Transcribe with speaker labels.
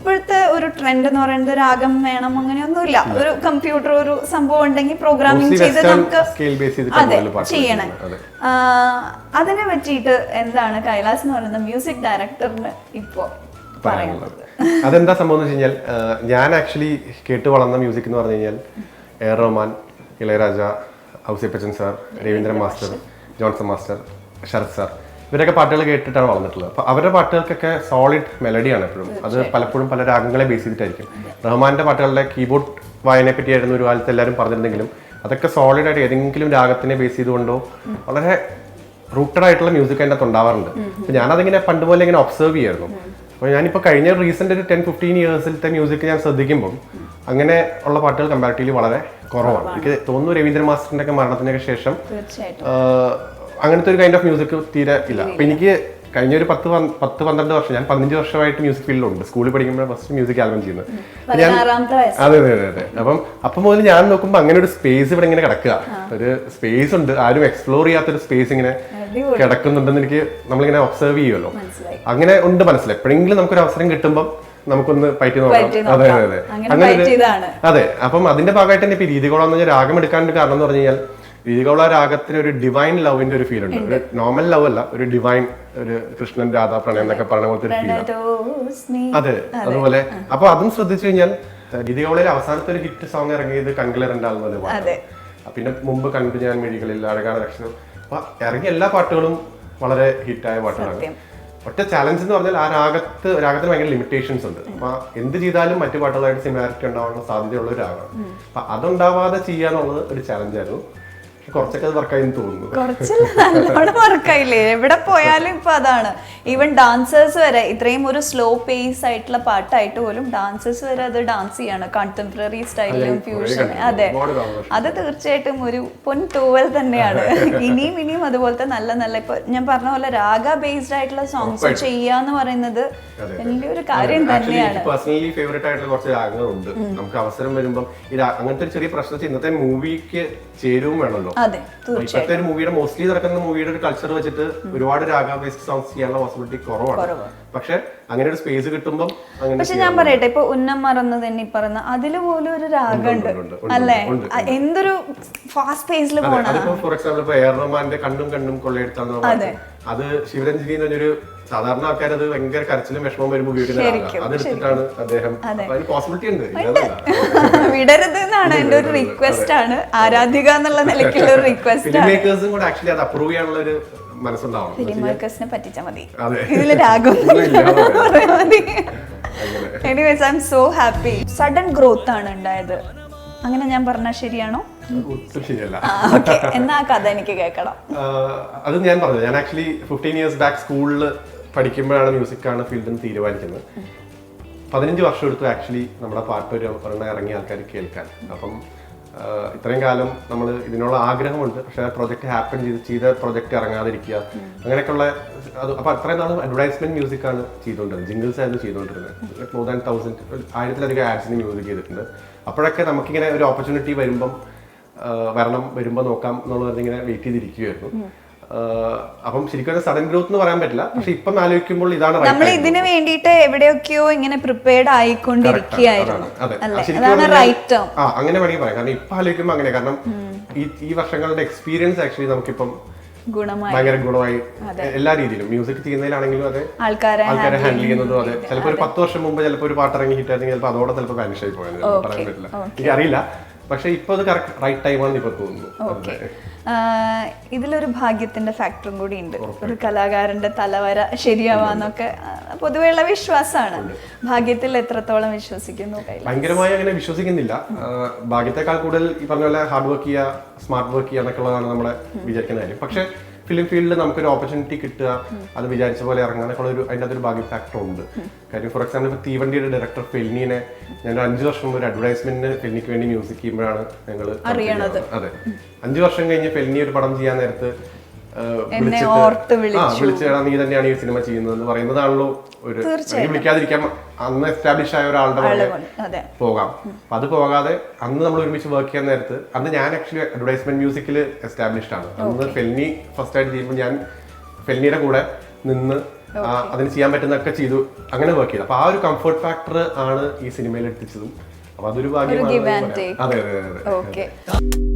Speaker 1: ഇപ്പോഴത്തെ ഒരു ട്രെൻഡ് എന്ന് പറയുന്നത് രാഗം വേണം അങ്ങനെയൊന്നുമില്ല. ഒരു കമ്പ്യൂട്ടർ ഒരു സംഭവം ഉണ്ടെങ്കിൽ പ്രോഗ്രാമിംഗ് ചെയ്ത് നമുക്ക് അതെ ചെയ്യണം. അതിനെ പറ്റിയിട്ട് എന്താണ് കൈലാസ് എന്ന് പറയുന്ന മ്യൂസിക് ഡയറക്ടറിന് ഇപ്പോ പറയാനുള്ളത്?
Speaker 2: അതെന്താ സംഭവം എന്ന് വെച്ച് കഴിഞ്ഞാൽ, ഞാൻ ആക്ച്വലി കേട്ട് വളർന്ന മ്യൂസിക് എന്ന് പറഞ്ഞു കഴിഞ്ഞാൽ A Rahman, Ilaiyaraaja, Ouseppachan sir, Raveendran master, Johnson master, Sarath sir, ഇവരൊക്കെ പാട്ടുകൾ കേട്ടിട്ടാണ് വളർന്നിട്ടുള്ളത്. അപ്പോൾ അവരുടെ പാട്ടുകൾക്കൊക്കെ സോളിഡ് മെലഡിയാണ് എപ്പോഴും. അത് പലപ്പോഴും പല രാഗങ്ങളെ ബേസ് ചെയ്തിട്ടായിരിക്കും. റഹ്മാന്റെ പാട്ടുകളുടെ കീബോർഡ് വായനയെ പറ്റിയായിരുന്നു ഒരു കാലത്ത് എല്ലാവരും പറഞ്ഞിരുന്നെങ്കിലും അതൊക്കെ സോളിഡായിട്ട് ഏതെങ്കിലും രാഗത്തിനെ ബേസ് ചെയ്തുകൊണ്ടോ വളരെ റൂട്ടഡ് ആയിട്ടുള്ള മ്യൂസിക് അതിൻ്റെ അകത്ത് ഉണ്ടാവാറുണ്ട്. അപ്പോൾ ഞാനതിങ്ങനെ പണ്ട് പോലെ ഇങ്ങനെ ഒബ്സർവ് ചെയ്യായിരുന്നു. അപ്പോൾ ഞാനിപ്പോൾ കഴിഞ്ഞ റീസെൻ്റ് ഒരു 10-15 ഇയേഴ്സിലത്തെ മ്യൂസിക് ഞാൻ ശ്രദ്ധിക്കുമ്പം അങ്ങനെ ഉള്ള പാട്ടുകൾ കമ്പാരിറ്റീവ്ലി വളരെ കുറവാണ്. എനിക്ക് തോന്നുന്നു രവീന്ദ്രൻ മാസ്റ്ററിൻ്റെ ഒക്കെ മരണത്തിനൊക്കെ ശേഷം അങ്ങനത്തെ ഒരു കൈൻഡ് ഓഫ് മ്യൂസിക് തീരെ ഇല്ല. അപ്പൊ എനിക്ക് കഴിഞ്ഞ ഒരു 10-12 വർഷം, ഞാൻ 15 വർഷമായിട്ട് മ്യൂസിക് ഫീൽഡിലുണ്ട്. സ്കൂളിൽ പഠിക്കുമ്പോൾ ഫസ്റ്റ് മ്യൂസിക് ആൽബം ചെയ്യുന്നത്. അതെ അതെ അതെ. അപ്പം മുതൽ ഞാൻ നോക്കുമ്പോൾ അങ്ങനെ ഒരു സ്പേസ് ഇവിടെ ഇങ്ങനെ കിടക്കുക, ഒരു സ്പേസ് ഉണ്ട്, ആരും എക്സ്പ്ലോർ ചെയ്യാത്തൊരു സ്പേസ് ഇങ്ങനെ കിടക്കുന്നുണ്ടെന്ന് എനിക്ക് നമ്മളിങ്ങനെ ഒബ്സർവ് ചെയ്യുമല്ലോ. അങ്ങനെ ഉണ്ട് മനസ്സിലായി. എപ്പോഴെങ്കിലും നമുക്കൊരു അവസരം കിട്ടുമ്പോൾ നമുക്കൊന്ന് പറ്റി നോക്കാം. അതെ അതെ അതെ അങ്ങനെ അതെ. അപ്പം അതിന്റെ ഭാഗമായിട്ട് തന്നെ ഇപ്പൊ രീതികോളം എന്ന് പറഞ്ഞാൽ രാഗം എടുക്കാനുള്ള കാരണം എന്ന് പറഞ്ഞു കഴിഞ്ഞാൽ രീതികോള രാഗത്തിന് ഒരു ഡിവൈൻ ലവിന്റെ ഒരു ഫീൽ ഉണ്ട്. ഒരു നോർമൽ ലവ് അല്ല, ഒരു ഡിവൈൻ, ഒരു കൃഷ്ണൻ രാധാ പ്രണയം എന്നൊക്കെ പറഞ്ഞ പോലത്തെ ഒരു ഫീൽ. അതെ അതുപോലെ. അപ്പൊ അതും ശ്രദ്ധിച്ചു കഴിഞ്ഞാൽ രീതികോളയിലെ അവസാനത്തെ ഒരു ഹിറ്റ് സോങ് ഇറങ്ങിയത് കൺകിലറുണ്ടാകുന്ന പാട്ട്. പിന്നെ മുമ്പ് കണ്ടു ഞാൻ മിഴികളിൽ, അഴകാണ് ലക്ഷണം. അപ്പൊ ഇറങ്ങിയ എല്ലാ പാട്ടുകളും വളരെ ഹിറ്റായ പാട്ടുകളാണ്. ഒറ്റ ചാലഞ്ച് എന്ന് പറഞ്ഞാൽ ആ രാഗത്തിന് ഭയങ്കര ലിമിറ്റേഷൻസ് ഉണ്ട്. അപ്പൊ എന്ത് ചെയ്താലും മറ്റു പാട്ടുകളായിട്ട് സിമിലാരിറ്റി ഉണ്ടാവാനുള്ള സാധ്യതയുള്ള ഒരു രാഗമാണ്. അപ്പൊ അതുണ്ടാവാതെ ചെയ്യാന്നുള്ളത് ഒരു ചാലഞ്ചായിരുന്നു. കുറച്ചൊക്കെ അത് വർക്കായി തോന്നുന്നു.
Speaker 1: കുറച്ചെല്ലാം വർക്കായില്ലേ? എവിടെ പോയാലും ഇപ്പൊ അതാണ്. ഈവൻ ഡാൻസേഴ്സ് വരെ ഇത്രയും ഒരു സ്ലോ പേസ് ആയിട്ടുള്ള പാട്ടായിട്ട് പോലും ഡാൻസേഴ്സ് വരെ അത് ഡാൻസ് ചെയ്യാണ്, കണ്ടംപററി സ്റ്റൈലും ഫ്യൂഷൻ. അതെ, അത് തീർച്ചയായിട്ടും ഒരു പൊൻ തൂവൽ തന്നെയാണ്. ഇനിയും അതുപോലത്തെ നല്ല നല്ല ഇപ്പൊ ഞാൻ പറഞ്ഞ പോലെ രാഗ ബേസ്ഡ് ആയിട്ടുള്ള സോങ്സ് ചെയ്യാന്ന് പറയുന്നത് വലിയൊരു കാര്യം തന്നെയാണ്.
Speaker 2: പേഴ്സണലി ഫേവറേറ്റ് ആയിട്ടുള്ള കുറച്ച് രാഗങ്ങളുണ്ട്. നമുക്ക് അവസരം വരുമ്പോൾ അങ്ങനത്തെ ഒരു ചെറിയ പ്രശ്നം ഇന്നത്തെ മൂവിക്ക് ചേരുവും വേണമല്ലോ. ഇപ്പോഴത്തെ ഒരു മൂവിയുടെ മോസ്റ്റ്ലി നടക്കുന്ന മൂവിയുടെ ഒരു കൾച്ചർ വെച്ചിട്ട് ഒരുപാട് രാഗ ബേസ്ഡ് സോങ്സ് ചെയ്യാനുള്ള പോസിബിലിറ്റി കുറവാണ്. പക്ഷെ അങ്ങനെ ഒരു സ്പേസ് കിട്ടുമ്പോൾ
Speaker 1: പക്ഷെ ഞാൻ പറയട്ടെ, ഇപ്പൊ ഉന്നം മറന്ന് തന്നെ പറഞ്ഞ അതില് പോലും ഒരു രാഗമുണ്ട് അല്ലേ? എന്തൊരു ഫാസ്റ്റ് പേസിൽ പോകണം.
Speaker 2: അതിപ്പോ ഫോർ എക്സാമ്പിൾ ഇപ്പൊ എ റഹ്മാന്റെ കണ്ണും കണ്ണും കൊള്ളയെടുത്താന്ന് അത് ശിവരഞ്ജിനി എന്ന് പറഞ്ഞൊരു സാധാരണ ആൾക്കാർ അത് ഭയങ്കര കരച്ചിലും വിഷമം വരുമ്പോൾ ഉപയോഗിക്കുന്ന അതെടുത്തിട്ടാണ് അദ്ദേഹം. പോസിബിലിറ്റി ഉണ്ട്,
Speaker 1: വിടരുത് എന്നാണ് എന്റെ ഒരു റിക്വസ്റ്റ് ആണ്, ആരാധിക എന്നുള്ള നിലയ്ക്കുള്ള ഒരു റിക്വസ്റ്റ്.
Speaker 2: ഫിലിം മേക്കേഴ്സും കൂടെ ആക്ച്വലി അത് അപ്രൂവ് ചെയ്യാനുള്ള ഒരു മനസ്സുണ്ടാവും.
Speaker 1: ഫിലിം മേക്കേഴ്സിനെ പറ്റിച്ചാൽ മതി, ഇതില് രാഗം മതി. Anyways I M so happy. Sudden growth ആണ് ഉണ്ടായത്, അങ്ങനെ ഞാൻ പറഞ്ഞാൽ ശരിയാണോ?
Speaker 2: ശരിയല്ല.
Speaker 1: എന്നാ കഥ എനിക്ക് കേൾക്കണം.
Speaker 2: അത് ഞാൻ പറഞ്ഞു, ഞാൻ ആക്ച്വലി 15 ഇയേഴ്സ് ബാക്ക് സ്കൂളിൽ പഠിക്കുമ്പോഴാണ് മ്യൂസിക്കാണ് ഫീൽഡിൽ നിന്ന് തീരുമാനിക്കുന്നത്. 15 വർഷം എടുത്തു ആക്ച്വലി നമ്മുടെ പാട്ട് ഒരെണ്ണം ഇറങ്ങിയ ആൾക്കാർ കേൾക്കാൻ. അപ്പം ഇത്രയും കാലം നമ്മൾ ഇതിനുള്ള ആഗ്രഹമുണ്ട്, പക്ഷേ പ്രൊജക്ട് ഹാപ്പൻ ചെയ്ത പ്രൊജക്ട് ഇറങ്ങാതിരിക്കുക അങ്ങനെയൊക്കെയുള്ള അത്. അപ്പോൾ അത്രയും നാളും അഡ്വർടൈസ്മെന്റ് മ്യൂസിക്കാണ് ചെയ്തുകൊണ്ടിരുന്നത്, ജിംഗിൾസ് ആയിരുന്നു ചെയ്തുകൊണ്ടിരുന്നത്. മോർ ദാൻ 1000-1000 ആഡ്സിന് മ്യൂസിക് ചെയ്തിട്ടുണ്ട്. അപ്പോഴൊക്കെ നമുക്കിങ്ങനെ ഒരു ഓപ്പർച്യൂണിറ്റി വരുമ്പോൾ നോക്കാം എന്നുള്ളത് ഇങ്ങനെ വെയിറ്റ് ചെയ്തിരിക്കുകയായിരുന്നു. അപ്പം ശരിക്കും സഡൻ ഗ്രോത്ത് എന്ന് പറയാൻ പറ്റില്ല, പക്ഷെ ഇപ്പം ആലോചിക്കുമ്പോൾ ഇതാണ്
Speaker 1: നമ്മൾ ഇതിന് വേണ്ടിയിട്ട് എവിടെയൊക്കെയോ ഇങ്ങനെ പ്രിപ്പയർഡ് ആയിക്കൊണ്ടിരിക്കുകയായിരുന്നു.
Speaker 2: അങ്ങനെ വേണമെങ്കിൽ പറയാം. കാരണം ഇപ്പൊ ആലോചിക്കുമ്പോൾ അങ്ങനെ, കാരണം ഈ വർഷങ്ങളുടെ എക്സ്പീരിയൻസ് ആക്ച്വലി നമുക്കിപ്പം ഭയങ്കര ഗുണമായി എല്ലാ രീതിയിലും. മ്യൂസിക് ചെയ്യുന്നതിലാണെങ്കിലും അതെ, ആൾക്കാരെ ഹാൻഡിൽ ചെയ്യുന്നതും അതെ. ചിലപ്പോൾ ഒരു 10 വർഷം മുമ്പ് ചിലപ്പോൾ ഒരു പാട്ട് ഇറങ്ങി ഹിറ്റായിരുന്നെങ്കിൽ ചിലപ്പോൾ അതോടെ ചിലപ്പോൾ വാനിഷ് ആയി പോയത് പറയാൻ പറ്റില്ല, എനിക്കറിയില്ല. പക്ഷെ ഇപ്പൊ അത് കറക്റ്റ് റൈറ്റ് ടൈമാണെന്ന് ഇപ്പൊ തോന്നുന്നു.
Speaker 1: ഇതിലൊരു ഭാഗ്യത്തിന്റെ ഫാക്ടറും കൂടി ഉണ്ട്. ഒരു കലാകാരന്റെ തലവര ശരിയാവാന്നൊക്കെ പൊതുവെയുള്ള വിശ്വാസമാണ്. ഭാഗ്യത്തിൽ എത്രത്തോളം വിശ്വസിക്കുന്നു?
Speaker 2: ഭയങ്കരമായി അങ്ങനെ വിശ്വസിക്കുന്നില്ല. ഭാഗ്യത്തെക്കാൾ കൂടുതൽ ഈ പറഞ്ഞ പോലെ ഹാർഡ് വർക്ക് ചെയ്യുക, സ്മാർട്ട് വർക്ക് ചെയ്യുക എന്നൊക്കെ ഉള്ളതാണ് നമ്മളെ വിചാരിക്കുന്ന കാര്യം. പക്ഷെ ഫിലിം ഫീൽഡിൽ നമുക്കൊരു ഓപ്പർച്യൂണിറ്റി കിട്ടുക, അത് വിചാരിച്ച പോലെ ഇറങ്ങാനൊക്കെ ഒരു അതിൻ്റെ അതൊരു ഭാഗ്യ ഫാക്ടർ ഉണ്ട്. കാര്യം ഫോർ എക്സാമ്പിൾ ഇപ്പോൾ തീവണ്ടിയുടെ ഡയറക്ടർ ഫെൽനിനെ ഞാൻ 5 വർഷം മുമ്പ് ഒരു അഡ്വർടൈസ്മെന്റിന് ഫെൽനിക്ക് വേണ്ടി മ്യൂസിക് ചെയ്യുമ്പോഴാണ് ഞങ്ങൾ അറിയണത്. അതെ, 5 വർഷം കഴിഞ്ഞ് ഫെൽനി ഒരു പടം ചെയ്യാൻ നേരത്ത് വിളിച്ചേടാ നീ തന്നെയാണ് ഈ സിനിമ ചെയ്യുന്നതെന്ന് പറയുന്നതാണല്ലോ ഒരു വിളിക്കാതിരിക്കാൻ. അന്ന് എസ്റ്റാബ്ലിഷ് ആയ ഒരാളുടെ പുറകെ പോകാം. അപ്പൊ അത് പോകാതെ അന്ന് നമ്മൾ ഒരുമിച്ച് വർക്ക് ചെയ്യാൻ നേരത്ത്, അന്ന് ഞാൻ ആക്ച്വലി അഡ്വർടൈസ്മെന്റ് മ്യൂസിക്കിൽ എസ്റ്റാബ്ലിഷ്ഡ് ആണ്. അന്ന് ഫെൽനി ഫസ്റ്റ് ആയിട്ട് ചെയ്യുമ്പോൾ ഞാൻ ഫെൽനിയുടെ കൂടെ നിന്ന് അതിന് ചെയ്യാൻ പറ്റുന്നതൊക്കെ ചെയ്തു, അങ്ങനെ വർക്ക് ചെയ്തു. അപ്പൊ ആ ഒരു കംഫർട്ട് ഫാക്ടർ ആണ് ഈ സിനിമയിൽ എത്തിച്ചതും. അപ്പൊ അതൊരു ഭാഗ്യമാണ്.
Speaker 1: give and take.
Speaker 2: അതെ അതെ അതെ.
Speaker 1: ഓക്കെ